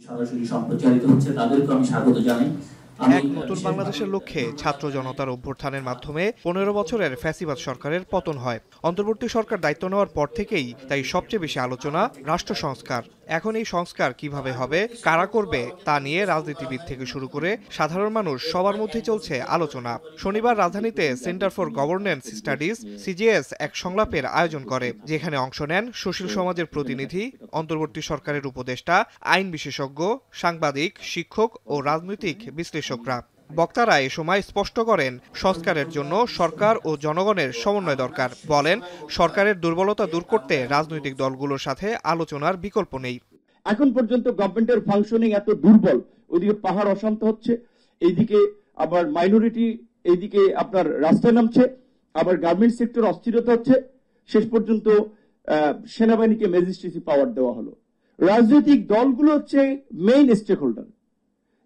সরাসরি সম্প্রচারিত হচ্ছে, তাদেরকে আমি স্বাগত জানাই। এক নতুন বাংলাদেশের লক্ষ্যে ছাত্র জনতার অভ্যুত্থানের মাধ্যমে ১৫ বছরের ফ্যাসিবাদ সরকারের পতন হয়। অন্তর্বর্তী সরকার দায়িত্ব নেওয়ার পর থেকেই তাই সবচেয়ে বেশি আলোচনা রাষ্ট্র সংস্কার। এখন এই সংস্কার কিভাবে হবে, কারা করবে তা নিয়ে রাজনীতিবিদ থেকে শুরু করে সাধারণ মানুষ সবার মধ্যে চলছে আলোচনা। শনিবার রাজধানীতে centre for governance studies CGS এক সংলাপের আয়োজন করে, যেখানে অংশ নেন সুশীল সমাজের প্রতিনিধি, অন্তর্বর্তী সরকারের উপদেষ্টা, আইন বিশেষজ্ঞ, সাংবাদিক, শিক্ষক ও রাজনৈতিক বিশ্লেষকরা। বক্তারা এ সময় স্পষ্ট করেন, সংস্কারের জন্য সরকার ও জনগণের সমন্বয় দরকার। বলেন, সরকারের দুর্বলতা দূর করতে রাজনৈতিক দলগুলোর সাথে আলোচনার বিকল্প নেই। এখন পর্যন্ত গভর্নমেন্টের ফাংশনিং এত দুর্বল, ওইদিকে পাহাড় অশান্ত হচ্ছে, এইদিকে আবার মাইনরিটি, এইদিকে আপনার রাস্তায় নামছে, আবার গার্মেন্ট সেক্টর অস্থিরতা হচ্ছে, শেষ পর্যন্ত সেনাবাহিনীকে ম্যাজিস্ট্রেসি পাওয়ার দেওয়া হলো। রাজনৈতিক দলগুলো হচ্ছে মেইন স্টেক হোল্ডার।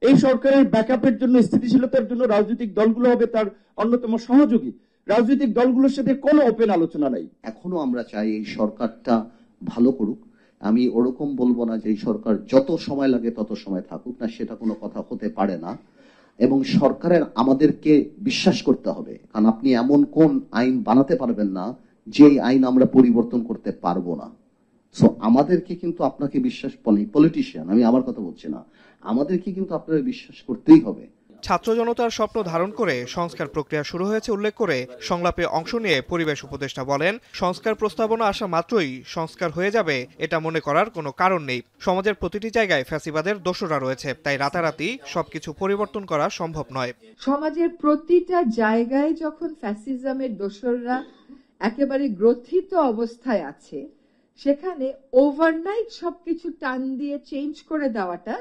এই সরকারের ব্যাকআপের জন্য, স্থিতিশীলতার জন্য রাজনৈতিক দলগুলো হবে তার অন্যতম সহযোগী। রাজনৈতিক দলগুলোর সাথে কোনো ওপেন আলোচনা নাই। এখনো আমরা চাই এই সরকারটা ভালো করুক। আমি ওরকম বলবো না যে এই সরকার যত সময় লাগে তত সময় থাকুক, না, সেটা কোনো কথা হতে পারে না। এবং সরকারের আমাদেরকে বিশ্বাস করতে হবে, কারণ আপনি এমন কোন আইন বানাতে পারবেন না যে আইন আমরা পরিবর্তন করতে পারবো না। সো আমাদেরকে কিন্তু আপনাকে বিশ্বাস, পলিটিশিয়ান, আমি আমার কথা বলছি না, আমাদেরকে কিন্তু আপনারা বিশ্বাস করতেই হবে। ছাত্র জনতার স্বপ্ন ধারণ করে সংস্কার প্রক্রিয়া শুরু হয়েছে উল্লেখ করে সংলাপে অংশ নিয়ে পরিবেশ উপদেষ্টা বলেন, সংস্কার প্রস্তাবনা আসা মাত্রই সংস্কার হয়ে যাবে এটা মনে করার কোনো কারণ নেই। সমাজের প্রতিটি জায়গায় ফ্যাসিবাদের দোসররা রয়েছে, তাই রাতারাতি সবকিছু পরিবর্তন করা সম্ভব নয়। সমাজের প্রতিটা জায়গায় যখন ফ্যাসিজমের দোসররা একেবারে গ্রথিত অবস্থায় আছে, সেখানে ওভারনাইট সবকিছু টান দিয়ে চেঞ্জ করে দেওয়াটা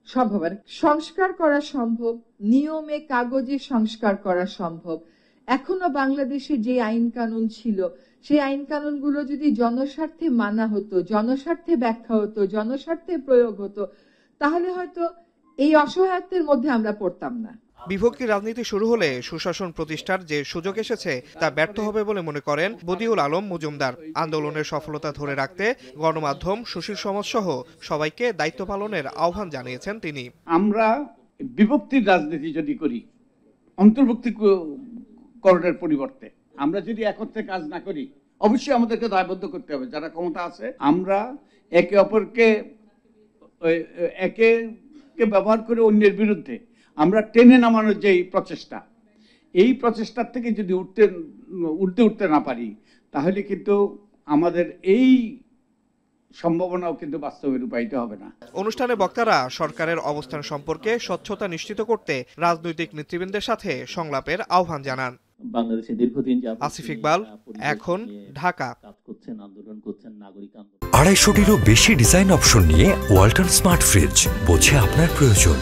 সম্ভব। সংস্কার করা সম্ভব, নিয়মে কাগজে সংস্কার করা সম্ভব। এখনো বাংলাদেশে যে আইন কানুন ছিল, সেই আইন কানুনগুলো যদি জনস্বার্থে মানা হতো, জনস্বার্থে ব্যাখ্যা হতো, জনস্বার্থে প্রয়োগ হতো, তাহলে হয়তো এই অসহায়ত্বের মধ্যে আমরা পড়তাম না। বিভক্তির রাজনীতি শুরু হলে সুশাসন প্রতিষ্ঠার যে সুযোগ এসেছে তা ব্যর্থ হবে বলে মনে করেন বদিউল আলম মজুমদার। আন্দোলনের সফলতা ধরে রাখতে গণমাধ্যম, সুশীল সমাজ সহ সবাইকে দায়িত্ব পালনের আহ্বান জানিয়েছেন তিনি। আমরা বিভক্তির রাজনীতি যদি করি, অন্তর্ভুক্তি করণের পরিবর্তে আমরা যদি একত্রে কাজ না করি, অবশ্যই আমাদেরকে দায়বদ্ধ করতে হবে যারা ক্ষমতা আছে। আমরা একে অপরকে একে ব্যবহার করে অন্যের বিরুদ্ধে আমরা টেনে নামানোর যে প্রচেষ্টা, এই প্রচেষ্টার থেকে যদি উঠতে না পারি, তাহলে কিন্তু আমাদের এই সম্ভাবনাও কিন্তু বাস্তবে রূপায়িত হবে না। অনুষ্ঠানে বক্তারা সরকারের অবস্থান সম্পর্কে স্বচ্ছতা নিশ্চিত করতে রাজনৈতিক নেতৃবৃন্দের সাথে সংলাপের আহ্বান জানান। বাংলাদেশে দীর্ঘদিন আসিফ ইকবাল, এখন, ঢাকা। কাজ করছেন, আন্দোলন করছেন, নাগরিক আন্দোলন। 250-টিরও বেশি ডিজাইন অপশন নিয়ে ওয়ালটন স্মার্ট ফ্রিজ, বোঝে আপনার প্রয়োজন।